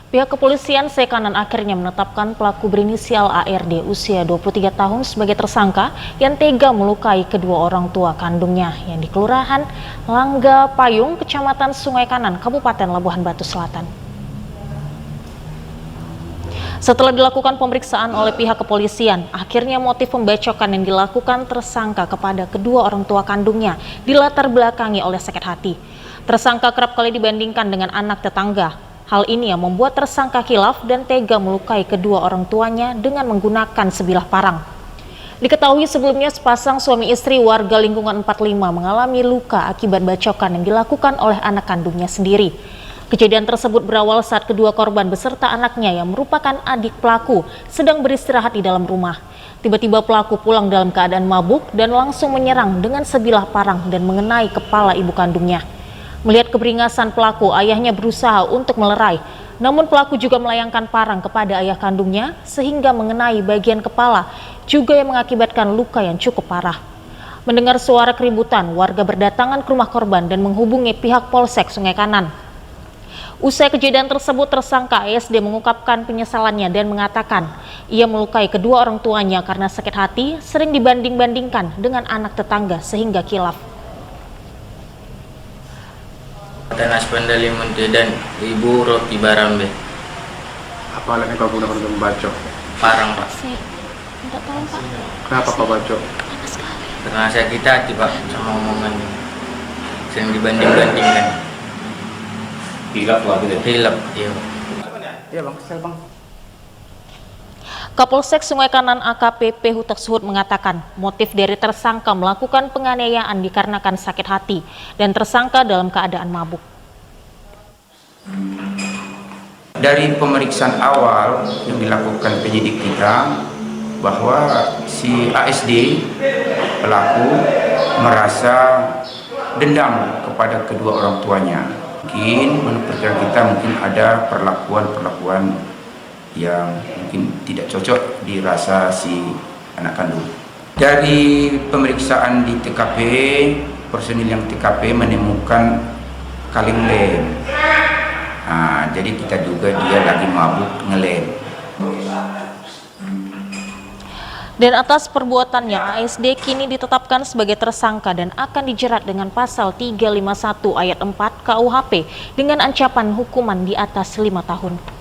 Pihak kepolisian Sekanan akhirnya menetapkan pelaku berinisial ARD usia 23 tahun sebagai tersangka yang tega melukai kedua orang tua kandungnya yang di Kelurahan Langga Payung, Kecamatan Sungai Kanan, Kabupaten Labuhan Batu Selatan. Setelah dilakukan pemeriksaan oleh pihak kepolisian, akhirnya motif pembacokan yang dilakukan tersangka kepada kedua orang tua kandungnya dilatar belakangi oleh sakit hati. Tersangka kerap kali dibandingkan dengan anak tetangga. Hal ini yang membuat tersangka khilaf dan tega melukai kedua orang tuanya dengan menggunakan sebilah parang. Diketahui sebelumnya sepasang suami istri warga lingkungan 45 mengalami luka akibat bacokan yang dilakukan oleh anak kandungnya sendiri. Kejadian tersebut berawal saat kedua korban beserta anaknya yang merupakan adik pelaku sedang beristirahat di dalam rumah. Tiba-tiba pelaku pulang dalam keadaan mabuk dan langsung menyerang dengan sebilah parang dan mengenai kepala ibu kandungnya. Melihat keberingasan pelaku, ayahnya berusaha untuk melerai. Namun pelaku juga melayangkan parang kepada ayah kandungnya sehingga mengenai bagian kepala, juga yang mengakibatkan luka yang cukup parah. Mendengar suara keributan, warga berdatangan ke rumah korban dan menghubungi pihak Polsek Sungai Kanan. Usai kejadian tersebut, tersangka ASD mengungkapkan penyesalannya dan mengatakan ia melukai kedua orang tuanya karena sakit hati, sering dibanding-bandingkan dengan anak tetangga sehingga khilaf. Tanas Pandali Munti dan Ibu Roti Barambe. Apa alatnya kau gunakan untuk membacok? Parang, Pak. Tidak tahu, Pak. Kenapa kau bacok? Karena sakit hati, Pak, sama omongan. Sering dibanding-bandingkan. Hilap lah gitu. Hilap, iya. Iya bang, kesel bang. Kapolsek Sungai Kanan AKP Hutak Suhut mengatakan motif dari tersangka melakukan penganiayaan dikarenakan sakit hati dan tersangka dalam keadaan mabuk. Dari pemeriksaan awal yang dilakukan penyidik kita bahwa si ASD pelaku merasa dendam kepada kedua orang tuanya. Mungkin menurut perkiraan kita mungkin ada perlakuan yang mungkin tidak cocok dirasa si anak kandung. Dari pemeriksaan di TKP, personil yang TKP menemukan kaleng lem. Jadi kita duga dia lagi mabuk ngelem. Dan atas perbuatannya, ASD kini ditetapkan sebagai tersangka dan akan dijerat dengan pasal 351 ayat 4 KUHP dengan ancaman hukuman di atas 5 tahun.